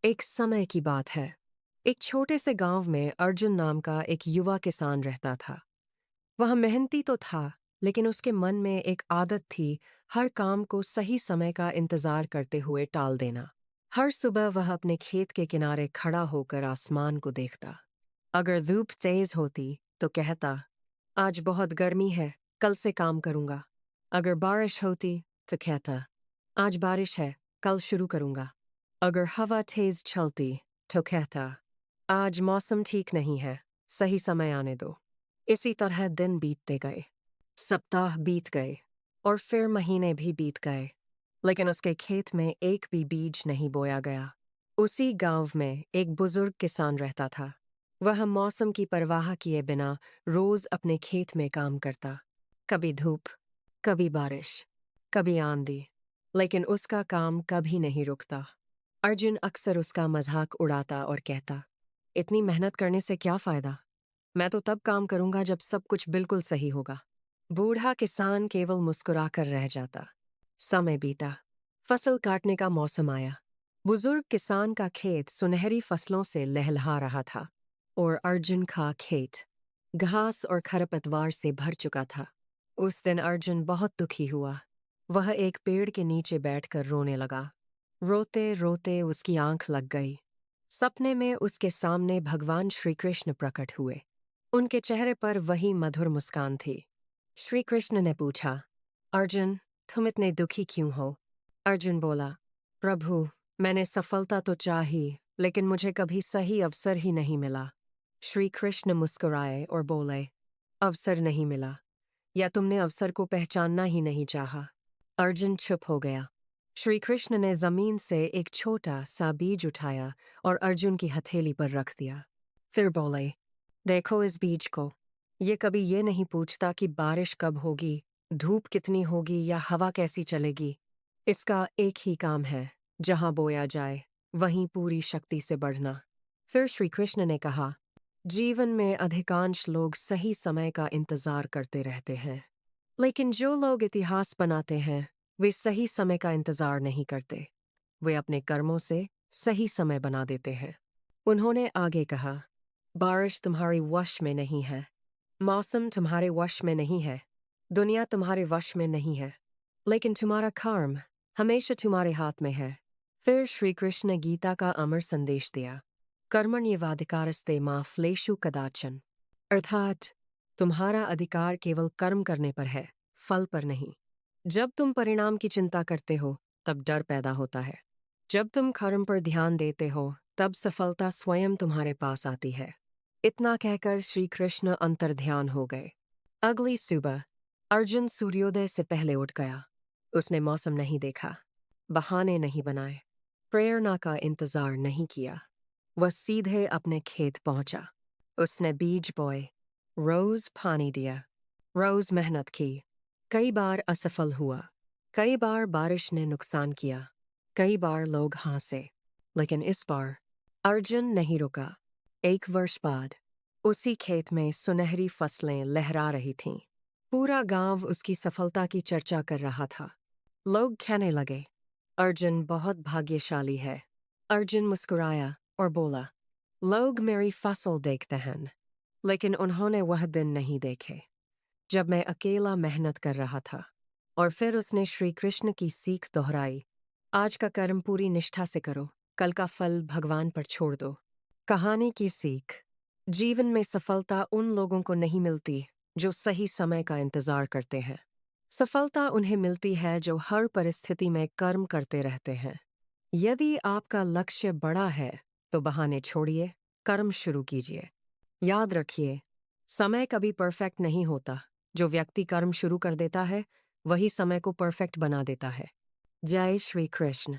एक समय की बात है। एक छोटे से गांव में अर्जुन नाम का एक युवा किसान रहता था। वह मेहनती तो था, लेकिन उसके मन में एक आदत थी, हर काम को सही समय का इंतजार करते हुए टाल देना। हर सुबह वह अपने खेत के किनारे खड़ा होकर आसमान को देखता। अगर धूप तेज होती तो कहता, आज बहुत गर्मी है, कल से काम करूंगा। अगर बारिश होती तो कहता, आज बारिश है, कल शुरू करूंगा। अगर हवा तेज चलती तो कहता, आज मौसम ठीक नहीं है, सही समय आने दो। इसी तरह दिन बीतते गए, सप्ताह बीत गए और फिर महीने भी बीत गए, लेकिन उसके खेत में एक भी बीज नहीं बोया गया। उसी गांव में एक बुजुर्ग किसान रहता था। वह मौसम की परवाह किए बिना रोज अपने खेत में काम करता। कभी धूप, कभी बारिश, कभी आंधी, लेकिन उसका काम कभी नहीं रुकता। अर्जुन अक्सर उसका मजाक उड़ाता और कहता, इतनी मेहनत करने से क्या फायदा? मैं तो तब काम करूंगा जब सब कुछ बिल्कुल सही होगा। बूढ़ा किसान केवल मुस्कुराकर रह जाता। समय बीता, फसल काटने का मौसम आया। बुजुर्ग किसान का खेत सुनहरी फसलों से लहलहा रहा था और अर्जुन का खेत घास और खरपतवार से भर चुका था। उस दिन अर्जुन बहुत दुखी हुआ। वह एक पेड़ के नीचे बैठकर रोने लगा। रोते रोते उसकी आंख लग गई। सपने में उसके सामने भगवान श्री कृष्ण प्रकट हुए। उनके चेहरे पर वही मधुर मुस्कान थी। श्री कृष्ण ने पूछा, अर्जुन, तुम इतने दुखी क्यों हो? अर्जुन बोला, प्रभु, मैंने सफलता तो चाही, लेकिन मुझे कभी सही अवसर ही नहीं मिला। श्री कृष्ण मुस्कुराए और बोले, अवसर नहीं मिला, या तुमने अवसर को पहचानना ही नहीं चाहा। अर्जुन चुप हो गया। श्री कृष्ण ने जमीन से एक छोटा सा बीज उठाया और अर्जुन की हथेली पर रख दिया। फिर बोले, देखो इस बीज को। ये कभी ये नहीं पूछता कि बारिश कब होगी, धूप कितनी होगी या हवा कैसी चलेगी। इसका एक ही काम है, जहां बोया जाए वहीं पूरी शक्ति से बढ़ना। फिर श्री कृष्ण ने कहा, जीवन में अधिकांश लोग सही समय का इंतजार करते रहते हैं, लेकिन जो लोग इतिहास बनाते हैं वे सही समय का इंतजार नहीं करते। वे अपने कर्मों से सही समय बना देते हैं। उन्होंने आगे कहा, बारिश तुम्हारे वश में नहीं है, मौसम तुम्हारे वश में नहीं है, दुनिया तुम्हारे वश में नहीं है, लेकिन तुम्हारा कर्म हमेशा तुम्हारे हाथ में है। फिर श्री कृष्ण ने गीता का अमर संदेश दिया, कर्मण्येवाधिकारस्ते मा फलेषु कदाचन, अर्थात तुम्हारा अधिकार केवल कर्म करने पर है, फल पर नहीं। जब तुम परिणाम की चिंता करते हो तब डर पैदा होता है। जब तुम कर्म पर ध्यान देते हो तब सफलता स्वयं तुम्हारे पास आती है। इतना कहकर श्री कृष्ण अंतर्ध्यान हो गए। अगली सुबह अर्जुन सूर्योदय से पहले उठ गया। उसने मौसम नहीं देखा, बहाने नहीं बनाए, प्रेरणा का इंतजार नहीं किया। वह सीधे अपने खेत पहुंचा। उसने बीज बोए, रोज पानी दिया, रोज मेहनत की। कई बार असफल हुआ, कई बार बारिश ने नुकसान किया, कई बार लोग हंसे, लेकिन इस बार अर्जुन नहीं रुका। एक वर्ष बाद उसी खेत में सुनहरी फसलें लहरा रही थीं। पूरा गांव उसकी सफलता की चर्चा कर रहा था। लोग कहने लगे, अर्जुन बहुत भाग्यशाली है। अर्जुन मुस्कुराया और बोला, लोग मेरी फसल देखते हैं, लेकिन उन्होंने वह दिन नहीं देखे जब मैं अकेला मेहनत कर रहा था। और फिर उसने श्री कृष्ण की सीख दोहराई, आज का कर्म पूरी निष्ठा से करो, कल का फल भगवान पर छोड़ दो। कहानी की सीख, जीवन में सफलता उन लोगों को नहीं मिलती जो सही समय का इंतजार करते हैं। सफलता उन्हें मिलती है जो हर परिस्थिति में कर्म करते रहते हैं। यदि आपका लक्ष्य बड़ा है तो बहाने छोड़िए, कर्म शुरू कीजिए। याद रखिए, समय कभी परफेक्ट नहीं होता। जो व्यक्ति कर्म शुरू कर देता है वही समय को परफेक्ट बना देता है। जय श्री कृष्ण।